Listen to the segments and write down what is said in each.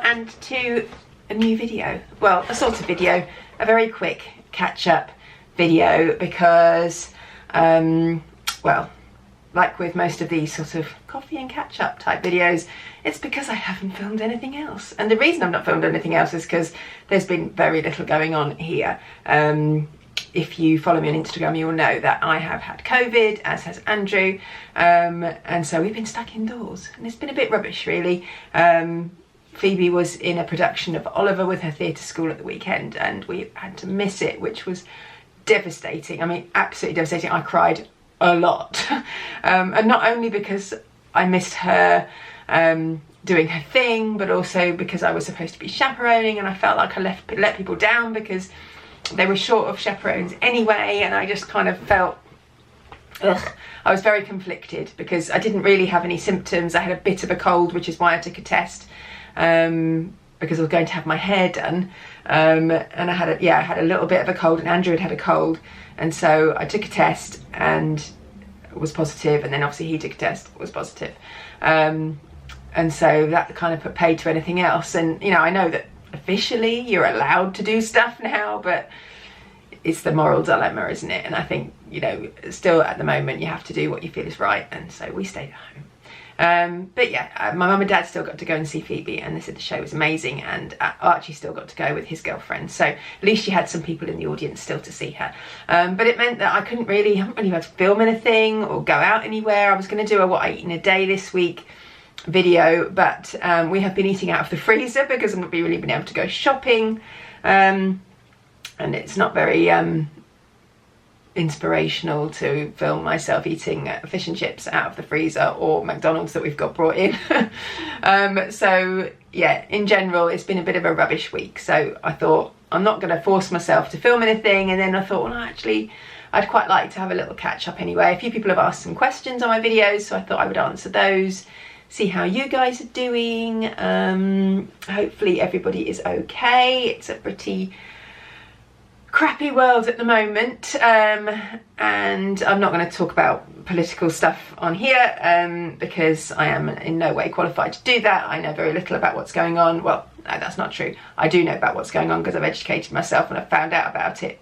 and to a new video. Well, a sort of video, a very quick catch-up video because, well, like with most of these sort of coffee and catch-up type videos, it's because I haven't filmed anything else. And the reason I've not filmed anything else is because there's been very little going on here. If you follow me on Instagram, you will know that I have had COVID, as has Andrew, and so we've been stuck indoors, and it's been a bit rubbish, really. Phoebe was in a production of Oliver with her theatre school at the weekend, and we had to miss it, which was devastating. I mean, absolutely devastating. I cried a lot, and not only because I missed her doing her thing, but also because I was supposed to be chaperoning, and I felt like I let people down because they were short of chaperones anyway, and I just kind of felt, ugh. I was very conflicted because I didn't really have any symptoms. I had a bit of a cold, which is why I took a test, because I was going to have my hair done, and I had a little bit of a cold, and Andrew had a cold, and so I took a test and was positive, and then obviously he took a test, was positive, and so that kind of put paid to anything else. And you know, I know that officially you're allowed to do stuff now, but it's the moral dilemma, isn't it? And I think, you know, still at the moment you have to do what you feel is right, and so we stayed at home. But yeah, my mum and dad still got to go and see Phoebe, and they said the show was amazing, and Archie still got to go with his girlfriend, so at least she had some people in the audience still to see her. But it meant that I haven't really been able to film anything or go out anywhere. I was going to do a what I eat in a day this week video, but we have been eating out of the freezer because I've not really been able to go shopping, and it's not very inspirational to film myself eating fish and chips out of the freezer or McDonald's that we've got brought in. So yeah, in general it's been a bit of a rubbish week, so I thought I'm not going to force myself to film anything, and then I thought, well, actually I'd quite like to have a little catch up anyway. A few people have asked some questions on my videos, so I thought I would answer those, see how you guys are doing. Hopefully everybody is okay. It's a pretty crappy world at the moment, and I'm not going to talk about political stuff on here because I am in no way qualified to do that. I know very little about what's going on. Well, no, that's not true. I do know about what's going on because I've educated myself, and I've found out about it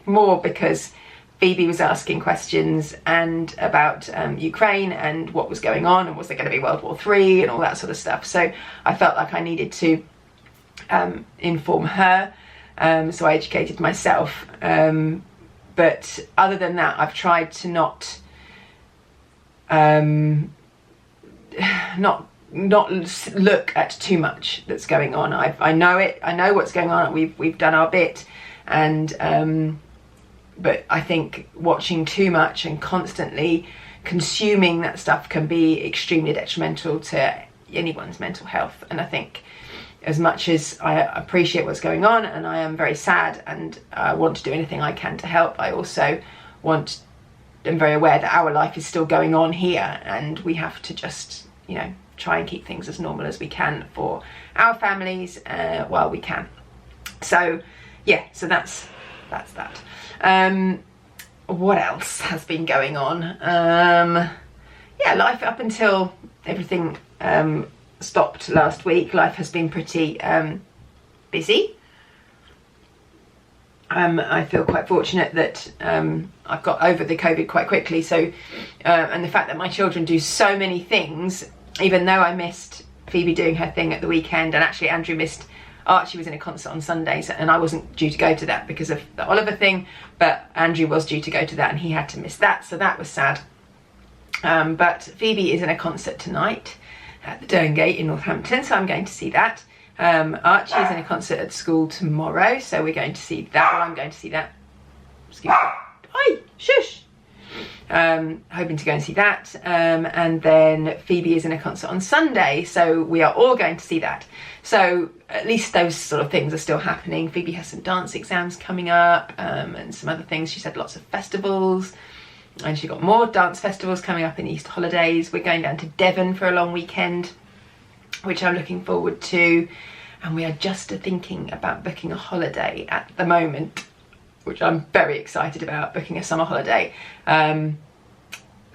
more because Phoebe was asking questions and about Ukraine and what was going on, and was there going to be World War III and all that sort of stuff. So I felt like I needed to inform her, so I educated myself. But other than that, I've tried to not look at too much that's going on. I know it. I know what's going on. We've done our bit, and but I think watching too much and constantly consuming that stuff can be extremely detrimental to anyone's mental health. And I think as much as I appreciate what's going on, and I am very sad and I want to do anything I can to help, I also am very aware that our life is still going on here, and we have to just, you know, try and keep things as normal as we can for our families while we can. So yeah, so that's that. What else has been going on? Yeah, life up until everything stopped last week, life has been pretty busy. I feel quite fortunate that I've got over the COVID quite quickly, so and the fact that my children do so many things, even though I missed Phoebe doing her thing at the weekend, and actually Andrew missed Archie was in a concert on Sundays, and I wasn't due to go to that because of the Oliver thing, but Andrew was due to go to that and he had to miss that, so that was sad. But Phoebe is in a concert tonight at the Derngate in Northampton, so I'm going to see that. Archie is in a concert at school tomorrow, so we're going to see that. Well, I'm going to see that. Excuse me. Hi, shush. Hoping to go and see that, and then Phoebe is in a concert on Sunday, so we are all going to see that. So at least those sort of things are still happening. Phoebe has some dance exams coming up, and some other things. She's had lots of festivals, and she got more dance festivals coming up in Easter holidays. We're going down to Devon for a long weekend, which I'm looking forward to, and we are just thinking about booking a holiday at the moment, which I'm very excited about, booking a summer holiday.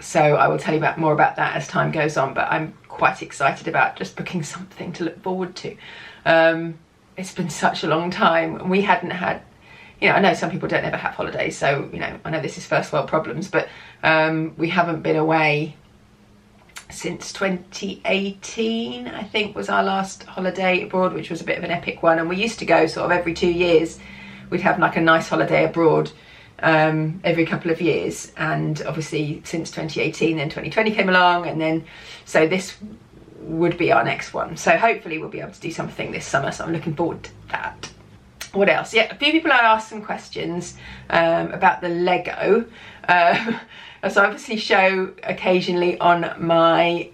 So I will tell you more about that as time goes on, but I'm quite excited about just booking something to look forward to. It's been such a long time. We hadn't had, you know, I know some people don't ever have holidays, so, you know, I know this is first world problems, but we haven't been away since 2018, I think, was our last holiday abroad, which was a bit of an epic one. And we used to go sort of every 2 years. We'd have like a nice holiday abroad every couple of years, and obviously since 2018 then 2020 came along, and then so this would be our next one. So hopefully we'll be able to do something this summer, so I'm looking forward to that. What else? Yeah, a few people have asked some questions about the Lego. So I obviously show occasionally on my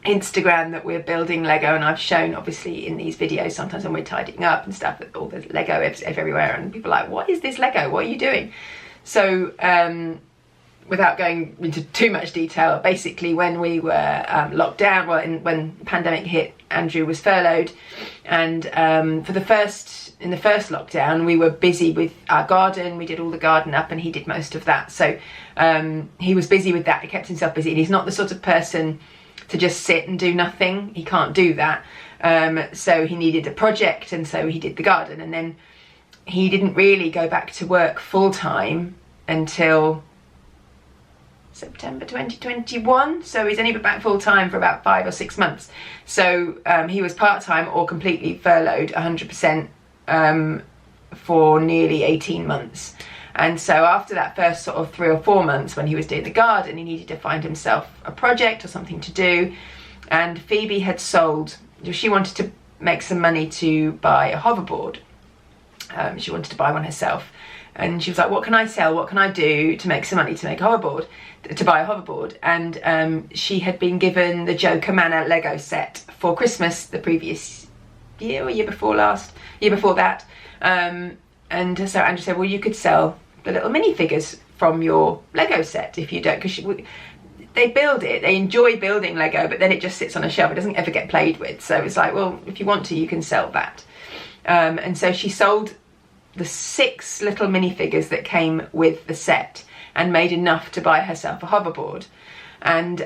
Instagram that we're building Lego, and I've shown obviously in these videos sometimes when we're tidying up and stuff that all the Lego everywhere, and people are like, what is this Lego, what are you doing? So without going into too much detail, basically when we were locked down, when the pandemic hit, Andrew was furloughed, and in the first lockdown we were busy with our garden. We did all the garden up and he did most of that, so he was busy with that. He kept himself busy, and he's not the sort of person to just sit and do nothing. He can't do that. So he needed a project, and so he did the garden, and then he didn't really go back to work full-time until September 2021, so he's only been back full-time for about 5 or 6 months. So he was part-time or completely furloughed 100% for nearly 18 months. And so after that first sort of 3 or 4 months when he was doing the garden, he needed to find himself a project or something to do. And Phoebe had sold, she wanted to make some money to buy a hoverboard. She wanted to buy one herself. And she was like, what can I sell? What can I do to make some money to make a hoverboard, to buy a hoverboard? And she had been given the Joker Manor Lego set for Christmas the previous year or year before that. And so Andrew said, well, you could sell the little minifigures from your Lego set if you don't, because they build it, they enjoy building Lego, but then it just sits on a shelf, it doesn't ever get played with. So it's like, well, if you want to, you can sell that. And so she sold the 6 little minifigures that came with the set and made enough to buy herself a hoverboard. And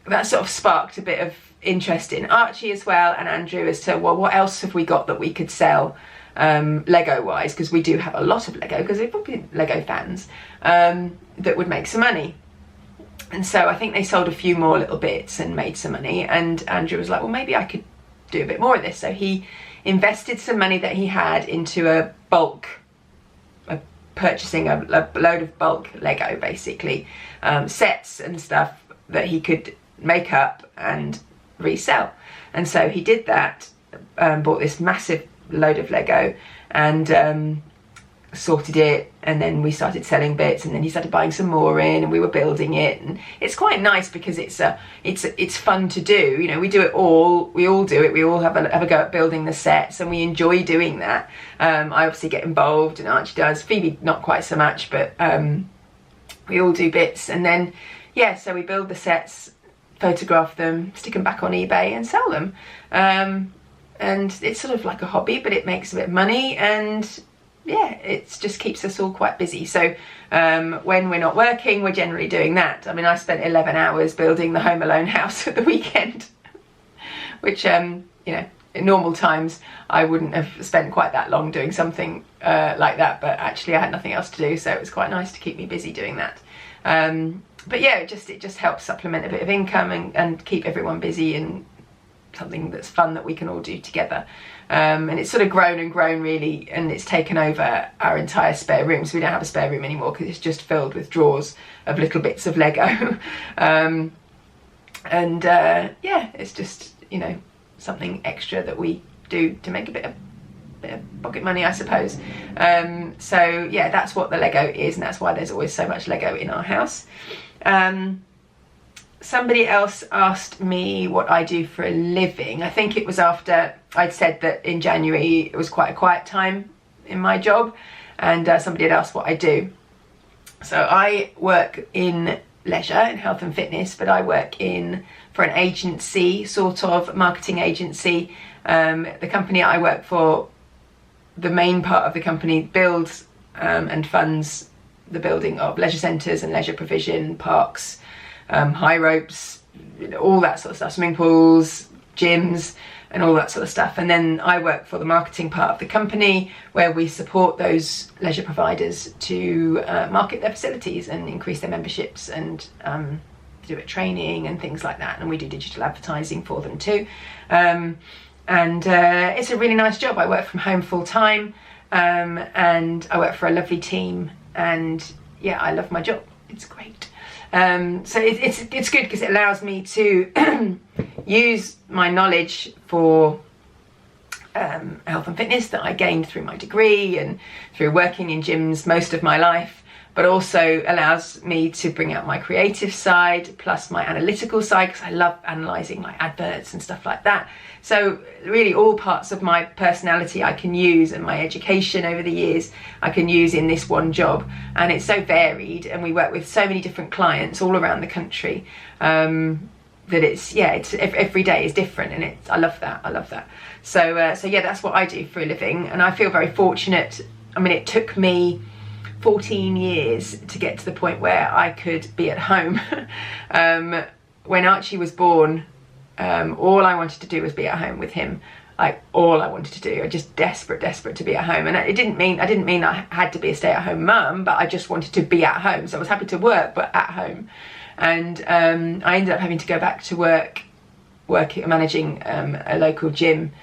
that sort of sparked a bit of interest in Archie as well, and Andrew, as to, well, what else have we got that we could sell Lego wise, because we do have a lot of Lego, because we're probably Lego fans, that would make some money. And so I think they sold a few more little bits and made some money, and Andrew was like, well, maybe I could do a bit more of this. So he invested some money that he had into purchasing a load of bulk Lego, basically, sets and stuff that he could make up and resell. And so he did that, bought this massive load of Lego and sorted it, and then we started selling bits, and then he started buying some more in, and we were building it. And it's quite nice because it's fun to do, you know. We do it all, we all do it, we all have a go at building the sets, and we enjoy doing that. I obviously get involved, and Archie does, Phoebe not quite so much, but we all do bits. And then yeah, so we build the sets, photograph them, stick them back on eBay and sell them. And it's sort of like a hobby, but it makes a bit of money, and yeah, it just keeps us all quite busy. So when we're not working, we're generally doing that. I mean, I spent 11 hours building the Home Alone house at the weekend, which, you know, in normal times, I wouldn't have spent quite that long doing something like that, but actually I had nothing else to do, so it was quite nice to keep me busy doing that. But yeah, it just helps supplement a bit of income and keep everyone busy, and something that's fun that we can all do together. And it's sort of grown and grown really, and it's taken over our entire spare room. So we don't have a spare room anymore because it's just filled with drawers of little bits of Lego. Yeah, it's just, you know, something extra that we do to make a bit of pocket money, I suppose. So yeah, that's what the Lego is, and that's why there's always so much Lego in our house. Somebody else asked me what I do for a living. I think it was after I'd said that in January it was quite a quiet time in my job, and somebody had asked what I do. So I work in leisure, in health and fitness, but I work for an agency, sort of marketing agency. The company I work for, the main part of the company builds and funds the building of leisure centres and leisure provision, parks, high ropes, all that sort of stuff, swimming pools, gyms, and all that sort of stuff. And then I work for the marketing part of the company, where we support those leisure providers to market their facilities and increase their memberships, and do it training and things like that. And we do digital advertising for them too. And it's a really nice job. I work from home full time, and I work for a lovely team, and yeah, I love my job. It's great. So it's good because it allows me to use my knowledge for health and fitness that I gained through my degree and through working in gyms most of my life, but also allows me to bring out my creative side plus my analytical side, because I love analysing like adverts and stuff like that. So really all parts of my personality I can use, and my education over the years I can use in this one job. And it's so varied, and we work with so many different clients all around the country, that it's every day is different, and I love that. So yeah, that's what I do for a living, and I feel very fortunate. I mean, it took me 14 years to get to the point where I could be at home. When Archie was born, all I wanted to do was be at home with him. Like, all I wanted to do. I was just desperate to be at home. And I didn't mean I had to be a stay-at-home mum, but I just wanted to be at home. So I was happy to work, but at home. And I ended up having to go back to managing a local gym.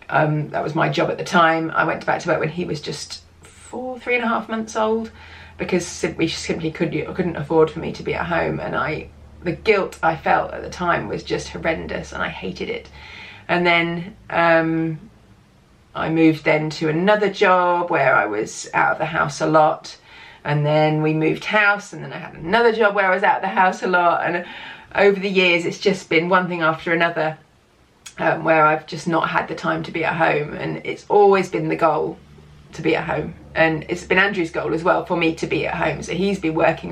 That was my job at the time. I went back to work when he was just 3.5 months old, because we simply couldn't afford for me to be at home. And the guilt I felt at the time was just horrendous, and I hated it. And then I moved then to another job where I was out of the house a lot, and then we moved house, and then I had another job where I was out of the house a lot. And over the years it's just been one thing after another, where I've just not had the time to be at home. And it's always been the goal to be at home, and it's been Andrew's goal as well for me to be at home. So he's been working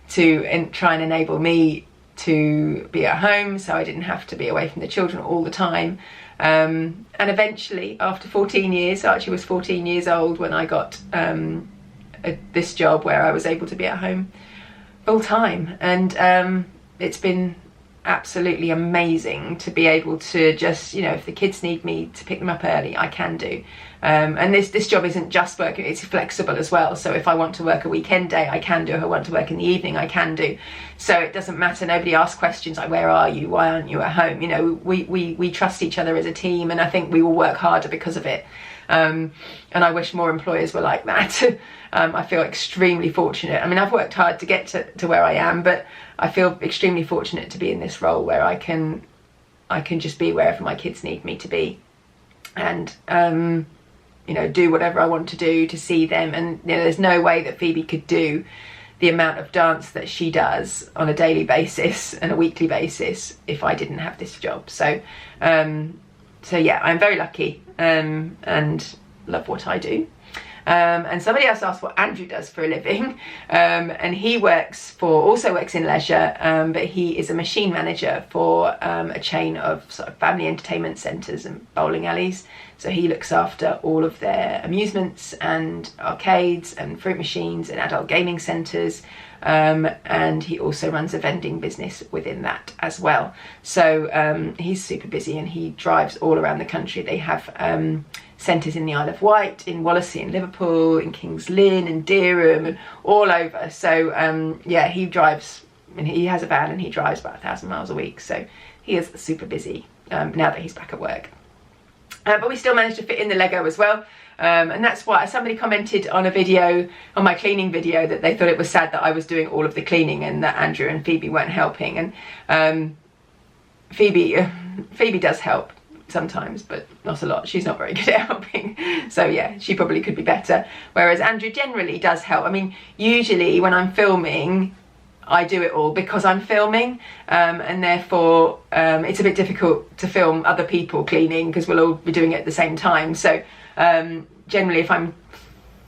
to try and enable me to be at home, so I didn't have to be away from the children all the time. And eventually, after 14 years, Archie was 14 years old when I got this job where I was able to be at home full time. And it's been absolutely amazing to be able to just, if the kids need me to pick them up early, I can do. And this job isn't just work, it's flexible as well. So if I want to work a weekend day, I can do. If I want to work in the evening, I can do. So it doesn't matter. Nobody asks questions like, where are you? Why aren't you at home? We trust each other as a team, and I think we will work harder because of it. And I wish more employers were like that. I feel extremely fortunate. I mean, I've worked hard to get to where I am, but I feel extremely fortunate to be in this role where I can just be wherever my kids need me to be, and do whatever I want to do to see them. And there's no way that Phoebe could do the amount of dance that she does on a daily basis and a weekly basis if I didn't have this job. So yeah, I'm very lucky, and love what I do. And somebody else asked what Andrew does for a living, and he also works in leisure, but he is a machine manager for a chain of sort of family entertainment centres and bowling alleys. So he looks after all of their amusements and arcades and fruit machines and adult gaming centres, and he also runs a vending business within that as well. So he's super busy, and he drives all around the country. They have centres in the Isle of Wight, in Wallasey, in Liverpool, in Kings Lynn, and Dereham, and all over. So yeah, he drives, and he has a van, and he drives about 1,000 miles a week. So he is super busy now that he's back at work. But we still managed to fit in the Lego as well. And that's why somebody commented on on my cleaning video, that they thought it was sad that I was doing all of the cleaning and that Andrew and Phoebe weren't helping. And Phoebe does help sometimes, but not a lot. She's not very good at helping. So yeah, she probably could be better. Whereas Andrew generally does help. I mean, usually when I'm filming, I do it all because I'm filming, and therefore it's a bit difficult to film other people cleaning because we'll all be doing it at the same time. So generally, if I'm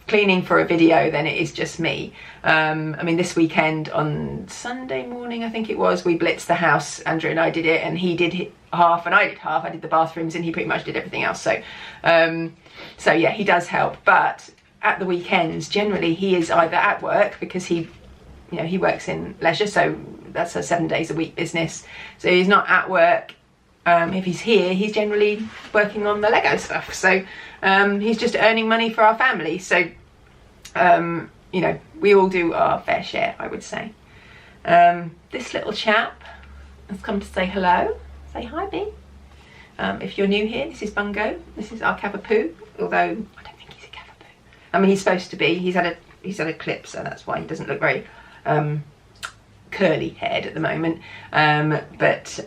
cleaning for a video, then it is just me. I mean, this weekend on Sunday morning, I think it was, we blitzed the house. Andrew and I did it, and he did half and I did half. I did the bathrooms and he pretty much did everything else. So yeah, he does help, but at the weekends, generally he is either at work because he works in leisure, so that's a 7 days a week business. So he's not at work. If he's here, he's generally working on the Lego stuff. So he's just earning money for our family. So, you know, we all do our fair share, I would say. This little chap has come to say hello. Say hi, B. If you're new here, this is Bungo. This is our Cavapoo, although I don't think he's a Cavapoo. I mean, he's supposed to be. He's had a clip, so that's why he doesn't look very curly haired at the moment. But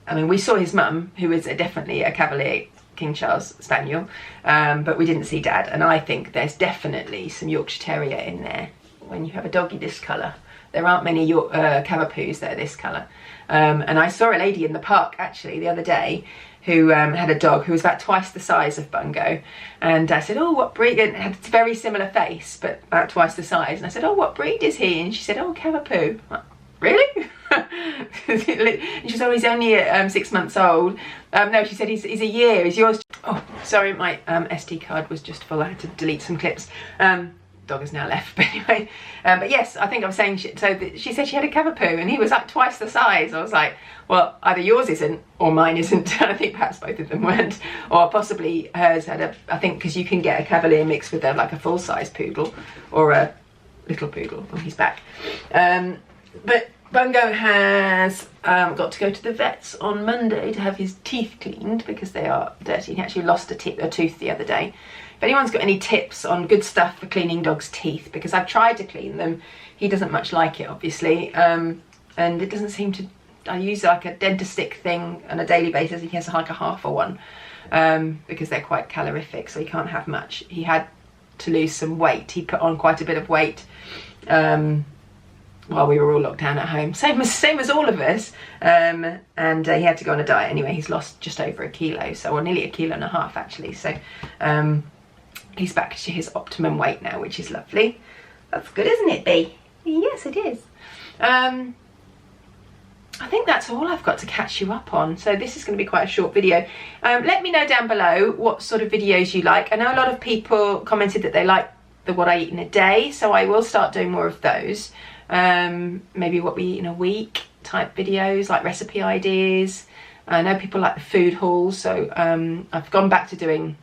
I mean, we saw his mum, who is definitely a Cavalier King Charles Spaniel, but we didn't see Dad. And I think there's definitely some Yorkshire Terrier in there. When you have a doggy this colour, there aren't many Cavapoos that are this colour. And I saw a lady in the park actually the other day who had a dog who was about twice the size of Bungo, and I said, oh, what breed? And it had a very similar face but about twice the size, and I said, oh, what breed is he? And she said, oh, Cavapoo. Like, really? And she said, oh, he's only 6 months old. No, she said he's a year. Is yours? Oh, sorry, my SD card was just full. I had to delete some clips. Dog has now left, but anyway. But yes, I think I was saying, she said she had a Cavapoo and he was like twice the size. I was like, well, either yours isn't or mine isn't. I think perhaps both of them weren't, or possibly hers had I think because you can get a Cavalier mixed with like a full-size poodle or a little poodle. Oh, he's back. But Bungo has got to go to the vets on Monday to have his teeth cleaned because they are dirty. He actually lost a tooth the other day. If anyone's got any tips on good stuff for cleaning dogs' teeth, because I've tried to clean them, he doesn't much like it, obviously, and it doesn't seem to. I use like a dentistick thing on a daily basis. He has like a half a one because they're quite calorific, so he can't have much. He had to lose some weight. He put on quite a bit of weight while we were all locked down at home, same as all of us, and he had to go on a diet anyway. He's lost just over a kilo, or nearly 1.5 kilos actually, so he's back to his optimum weight now, which is lovely. That's good, isn't it, B? Yes, it is. I think that's all I've got to catch you up on, so this is going to be quite a short video. Let me know down below what sort of videos you like. I know a lot of people commented that they like the what I eat in a day, so I will start doing more of those. Maybe what we eat in a week type videos, like recipe ideas. I know people like the food hauls, so I've gone back to doing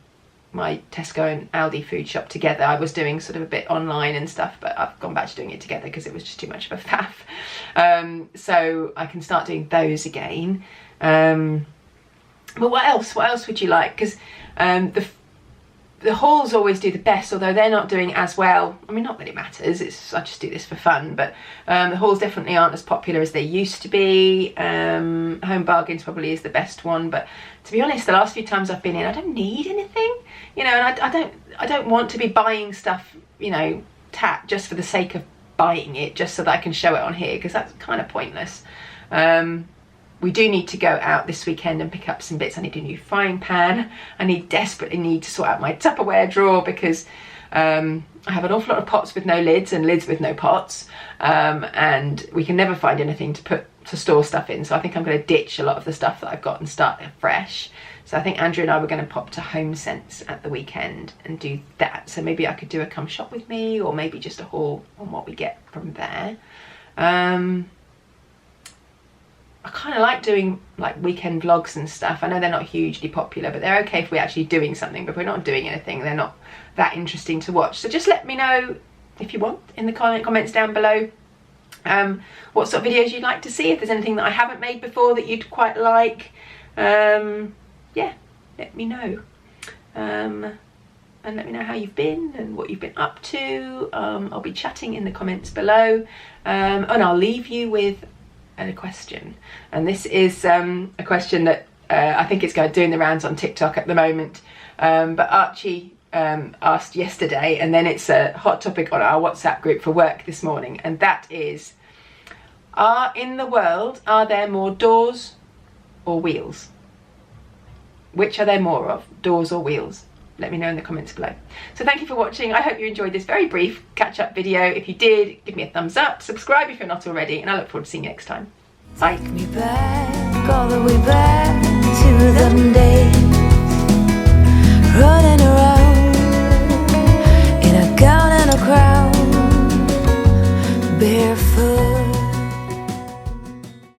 my Tesco and Aldi food shop together. I was doing sort of a bit online and stuff, but I've gone back to doing it together because it was just too much of a faff. So I can start doing those again. But what else would you like? Because the hauls always do the best, although they're not doing as well. I mean, not that it matters, I just do this for fun, but the hauls definitely aren't as popular as they used to be. Home Bargains probably is the best one, but to be honest, the last few times I've been in, I don't need anything, you know, and I don't want to be buying stuff, you know, just for the sake of buying it, just so that I can show it on here, because that's kind of pointless. We do need to go out this weekend and pick up some bits. I need a new frying pan. I desperately need to sort out my Tupperware drawer because I have an awful lot of pots with no lids and lids with no pots, and we can never find anything to store stuff in. So I think I'm going to ditch a lot of the stuff that I've got and start fresh. So I think Andrew and I were going to pop to Home Sense at the weekend and do that. So maybe I could do a come shop with me, or maybe just a haul on what we get from there. I kind of like doing like weekend vlogs and stuff. I know they're not hugely popular, but they're okay if we're actually doing something. But if we're not doing anything, they're not that interesting to watch. So just let me know if you want in the comments down below what sort of videos you'd like to see. If there's anything that I haven't made before that you'd quite like, yeah, let me know. And let me know how you've been and what you've been up to. I'll be chatting in the comments below, and I'll leave you with a question, and this is a question that I think it's doing the rounds on TikTok at the moment, but Archie asked yesterday, and then it's a hot topic on our WhatsApp group for work this morning, and that is, in the world, are there more doors or wheels? Which are there more of, doors or wheels? Let me know in the comments below. So thank you for watching. I hope you enjoyed this very brief catch-up video. If you did, give me a thumbs up, subscribe if you're not already, and I look forward to seeing you next time. Bye. Take me back, all the way back to the day